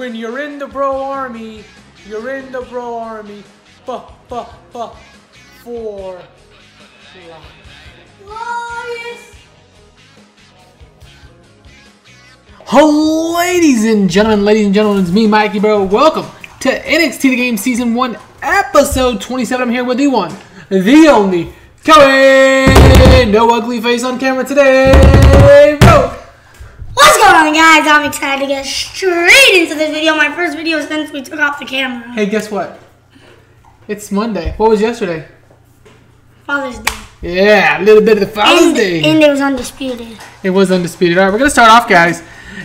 When you're in the bro army, you're in the bro army. For life. Ladies and gentlemen, it's me, Mikey Bro. Welcome to NXT The Game Season 1, Episode 27. I'm here with the one, the only, Kelly. No ugly face on camera today, bro. What's going on, guys? I'm excited to get straight into this video. My first video since we took off the camera. Hey, guess what? It's Monday. What was yesterday? Father's Day. Yeah, a little bit of the Father's Day. And it was undisputed. It was undisputed. All right, we're going to start off, guys.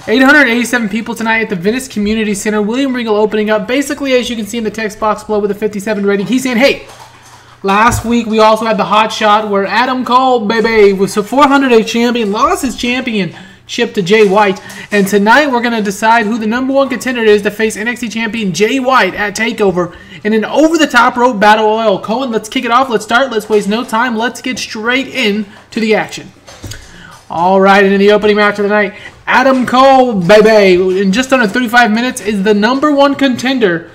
887 people tonight at the Venice Community Center. William Regal opening up. Basically, as you can see in the text box below with a 57 rating, he's saying, hey, last week we also had the hot shot where Adam Cole, baby, was a 400-day champion, lost his championship to Jay White. And tonight we're going to decide who the #1 contender is to face NXT champion Jay White at TakeOver in an over-the-top rope battle royal. Cohen, let's kick it off. Let's start. Let's waste no time. Let's get straight into the action. All right, and in the opening match of the night, Adam Cole, baby, in just under 35 minutes, is the #1 contender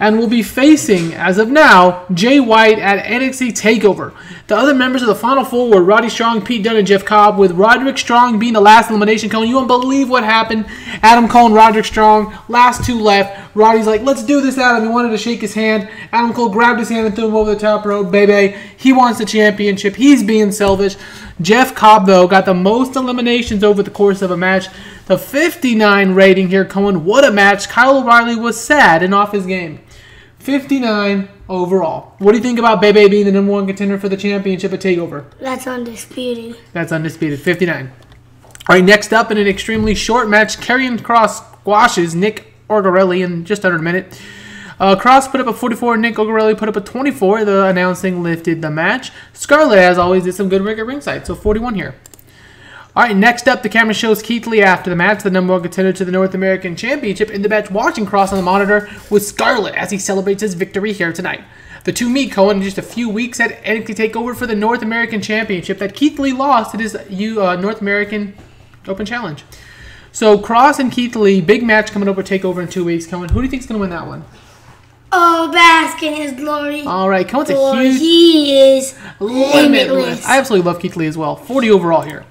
and will be facing, as of now, Jay White at NXT TakeOver. The other members of the Final Four were Roddy Strong, Pete Dunne, and Jeff Cobb, with Roderick Strong being the last elimination. Cone, you won't believe what happened. Adam Cole and Roderick Strong, last two left. Roddy's like, let's do this, Adam. He wanted to shake his hand. Adam Cole grabbed his hand and threw him over the top rope. Baby, he wants the championship. He's being selfish. Jeff Cobb, though, got the most eliminations over the course of a match. The 59 rating here, Cohen. What a match. Kyle O'Reilly was sad and off his game. 59 overall. What do you think about Bebe being the #1 contender for the championship at TakeOver? That's undisputed. That's undisputed. 59. All right, next up in an extremely short match, Karrion Kross squashes Nick Orgarelli in just under a minute. Kross put up a 44, Nick Orgarelli put up a 24. The announcing lifted the match. Scarlett, as always, did some good work at ringside, so 41 here. All right, next up, the camera shows Keith Lee after the match, the #1 contender to the North American Championship, in the match, watching Kross on the monitor with Scarlett as he celebrates his victory here tonight. The two meet, Cohen, in just a few weeks at NXT TakeOver for the North American Championship that Keith Lee lost at his North American Open Challenge. So Kross and Keith Lee, big match coming over TakeOver in 2 weeks. Cohen, who do you think is going to win that one? Oh, bask in his glory. All right, Cohen's a huge... He is limitless. I absolutely love Keith Lee as well. 40 overall here.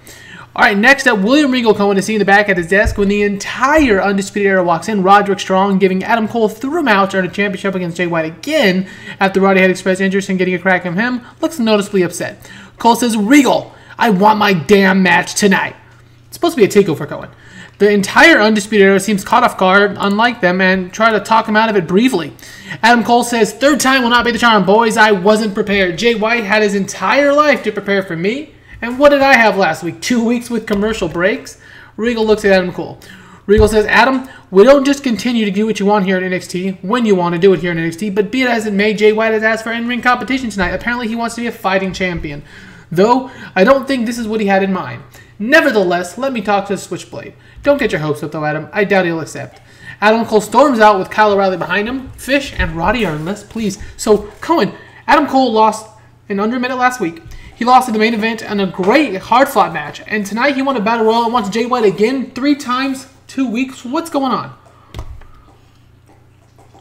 All right, next up, William Regal Cohen is seen in the back at his desk when the entire Undisputed Era walks in. Roderick Strong giving Adam Cole through him out to earn a championship against Jay White again after Roddy had expressed interest in getting a crack from him. Looks noticeably upset. Cole says, Regal, I want my damn match tonight. It's supposed to be a takeover, Cohen. The entire Undisputed Era seems caught off guard, unlike them, and try to talk him out of it briefly. Adam Cole says, third time will not be the charm, boys. I wasn't prepared. Jay White had his entire life to prepare for me. And what did I have last week? 2 weeks with commercial breaks? Regal looks at Adam Cole. Regal says, Adam, we don't just continue to do what you want here at NXT, when you want to do it here in NXT, but be it as it may, Jay White has asked for in-ring competition tonight. Apparently he wants to be a fighting champion. Though, I don't think this is what he had in mind. Nevertheless, let me talk to the Switchblade. Don't get your hopes up though, Adam. I doubt he'll accept. Adam Cole storms out with Kyle O'Reilly behind him. Fish and Roddy are less pleased. So, Cohen, Adam Cole lost in under a minute last week. He lost in the main event in a great hard-fought match. And tonight he won a Battle Royal and wants Jay White again 3 times, 2 weeks. What's going on?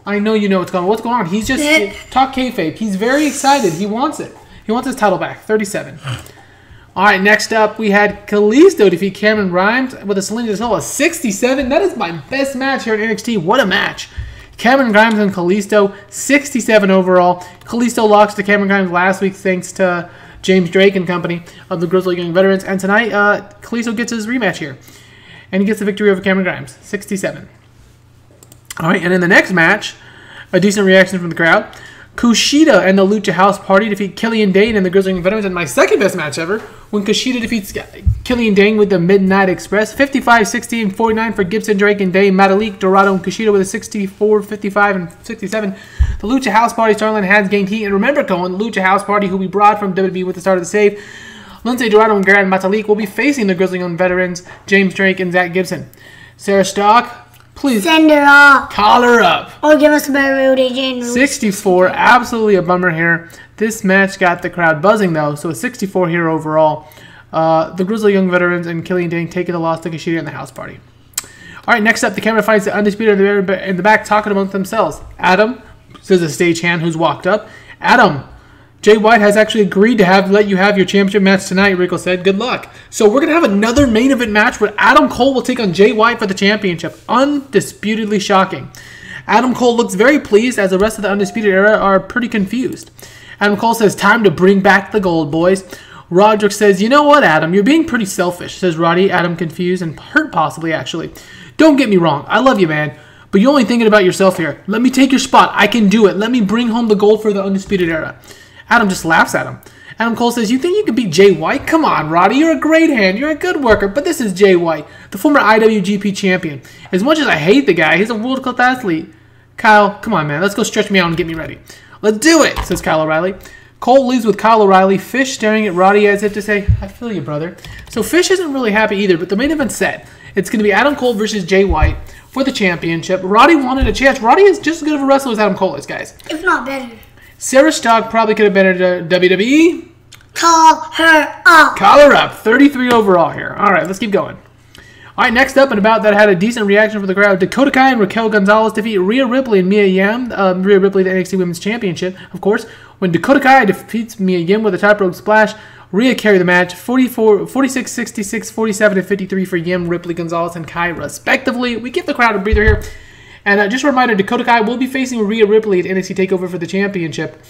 I know you know what's going on. What's going on? He's just talk kayfabe. He's very excited. He wants it. He wants his title back. 37. All right, next up we had Kalisto defeat Cameron Grimes with a Selena Solo 67. That is my best match here at NXT. What a match. Cameron Grimes and Kalisto, 67 overall. Kalisto lost to Cameron Grimes last week thanks to James Drake and company of the Grizzly Young Veterans. And tonight, Kalisto gets his rematch here. And he gets the victory over Cameron Grimes, 67. All right, and in the next match, a decent reaction from the crowd. Kushida and the Lucha House Party defeat Killian Dane and the Grizzly Young Veterans in my second best match ever, when Kushida defeats Killian Dane with the Midnight Express. 55, 60, and 49 for Gibson, Drake, and Dane. Metalik, Dorado, and Kushida with a 64, 55, and 67. The Lucha House Party storyline has gained heat. And remember, Cohen, the Lucha House Party, who we brought from WWE with the start of the save, Lindsay Dorado and Garrett Metalik will be facing the Grizzly Young Veterans, James Drake, and Zach Gibson. Sarah Stock, please send her up. Call her up. Or give us a better road agent. 64, absolutely a bummer here. This match got the crowd buzzing, though, so a 64 here overall. The Grizzly Young Veterans and Killian Dane taking the loss to Kushida and the House Party. All right, next up, the camera finds the Undisputed in the back talking amongst themselves. Adam, says a stagehand who's walked up. Adam, Jay White has actually agreed to let you have your championship match tonight, Rico said. Good luck. So we're going to have another main event match where Adam Cole will take on Jay White for the championship. Undisputedly shocking. Adam Cole looks very pleased as the rest of the Undisputed Era are pretty confused. Adam Cole says, time to bring back the gold, boys. Roderick says, you know what, Adam? You're being pretty selfish, says Roddy. Adam confused and hurt possibly, actually. Don't get me wrong. I love you, man. But you're only thinking about yourself here. Let me take your spot. I can do it. Let me bring home the gold for the Undisputed Era. Adam just laughs at him. Adam Cole says, you think you can beat Jay White? Come on, Roddy. You're a great hand. You're a good worker. But this is Jay White, the former IWGP champion. As much as I hate the guy, he's a world-class athlete. Kyle, come on, man. Let's go stretch me out and get me ready. Let's do it, says Kyle O'Reilly. Cole leaves with Kyle O'Reilly. Fish staring at Roddy as if to say, I feel you, brother. So Fish isn't really happy either, but the main event's set. It's going to be Adam Cole versus Jay White for the championship. Roddy wanted a chance. Roddy is just as good of a wrestler as Adam Cole is, guys. If not better. Sarah Stock probably could have been at WWE. Call her up. Call her up. 33 overall here. All right, let's keep going. All right, next up and about that had a decent reaction from the crowd. Dakota Kai and Raquel Gonzalez defeat Rhea Ripley and Mia Yim. Rhea Ripley, the NXT Women's Championship, of course. When Dakota Kai defeats Mia Yim with a top rope splash, Rhea carried the match 46, 66, 47, and 53 for Yim, Ripley, Gonzalez, and Kai, respectively. We give the crowd a breather here. And just a reminder, Dakota Kai will be facing Rhea Ripley at NXT TakeOver for the championship.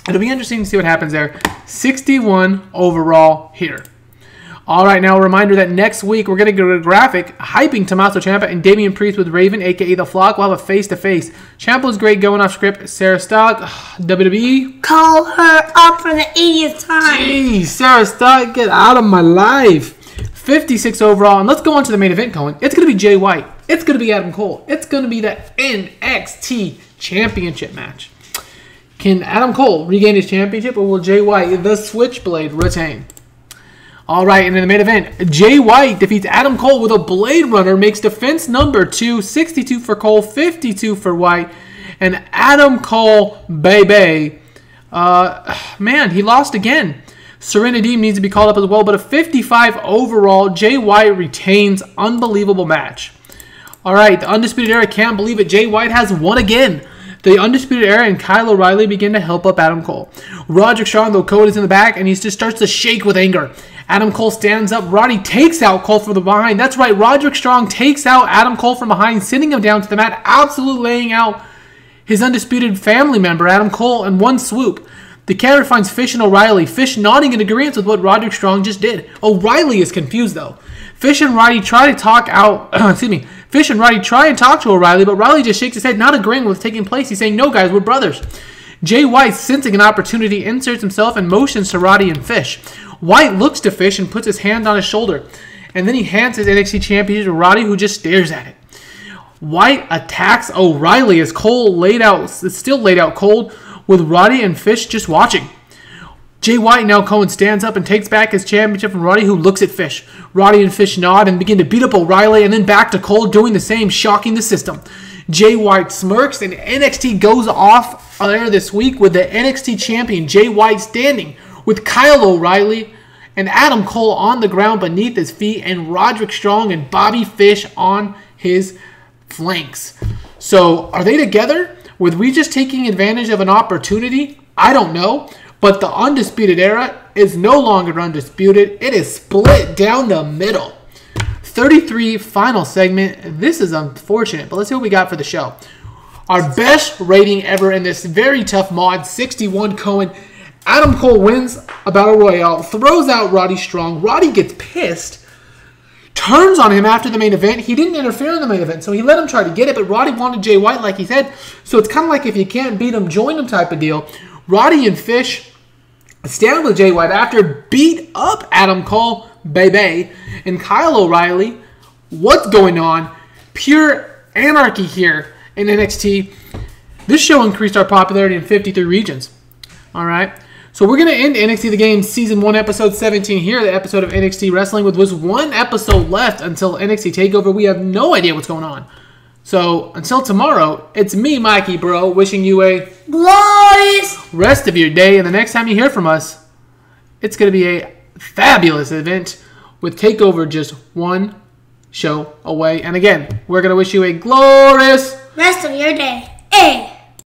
It'll be interesting to see what happens there. 61 overall here. All right, now a reminder that next week we're going to get a graphic hyping Tommaso Ciampa and Damian Priest with Raven, a.k.a. The Flock. We'll have a face-to-face. Ciampa's great going off script. Sarah Stock, WWE. Call her up for the 80th time. Jeez, Sarah Stock, get out of my life. 56 overall. And let's go on to the main event, Cohen. It's going to be Jay White. It's going to be Adam Cole. It's going to be the NXT Championship match. Can Adam Cole regain his championship, or will Jay White, the Switchblade, retain? All right, and in the main event, Jay White defeats Adam Cole with a Blade Runner, makes defense number 2, 62 for Cole, 52 for White, and Adam Cole, baby, man, he lost again. Serenity needs to be called up as well, but a 55 overall, Jay White retains. Unbelievable match. All right, the Undisputed Era can't believe it. Jay White has won again. The Undisputed Era and Kyle O'Reilly begin to help up Adam Cole. Roderick Strong, though, Cole is in the back, and he just starts to shake with anger. Adam Cole stands up. Roddy takes out Cole from the behind. That's right, Roderick Strong takes out Adam Cole from behind, sending him down to the mat, absolutely laying out his Undisputed family member, Adam Cole, in one swoop. The camera finds Fish and O'Reilly. Fish nodding in agreement with what Roderick Strong just did. O'Reilly is confused, though. Fish and Roddy try to talk out... Fish and Roddy try and talk to O'Reilly, but Riley just shakes his head, not agreeing with what's taking place. He's saying, no, guys, we're brothers. Jay White, sensing an opportunity, inserts himself and motions to Roddy and Fish. White looks to Fish and puts his hand on his shoulder. And then he hands his NXT championship to Roddy, who just stares at it. White attacks O'Reilly as Cole is still laid out cold, with Roddy and Fish just watching. Jay White, now Cohen, stands up and takes back his championship from Roddy, who looks at Fish. Roddy and Fish nod and begin to beat up O'Reilly, and then back to Cole, doing the same, shocking the system. Jay White smirks, and NXT goes off air this week with the NXT champion, Jay White, standing with Kyle O'Reilly and Adam Cole on the ground beneath his feet, and Roderick Strong and Bobby Fish on his flanks. So, are they together? Were we just taking advantage of an opportunity? I don't know. But the Undisputed Era is no longer undisputed. It is split down the middle. 33 final segment. This is unfortunate, but let's see what we got for the show. Our best rating ever in this very tough mod, 61 Cohen. Adam Cole wins a Battle Royale, throws out Roddy Strong. Roddy gets pissed, turns on him after the main event. He didn't interfere in the main event, so he let him try to get it, but Roddy wanted Jay White, like he said. So it's kind of like if you can't beat him, join him type of deal. Roddy and Fish stand with Jay White after beat up Adam Cole, baby, and Kyle O'Reilly. What's going on? Pure anarchy here in NXT. This show increased our popularity in 53 regions. All right. So we're going to end NXT The Game Season 1, Episode 17 here, the episode of NXT Wrestling, with just one episode left until NXT TakeOver. We have no idea what's going on. So, until tomorrow, it's me, Mikey, bro, wishing you a glorious rest of your day. And the next time you hear from us, it's going to be a fabulous event with TakeOver just 1 show away. And again, we're going to wish you a glorious rest of your day. Hey!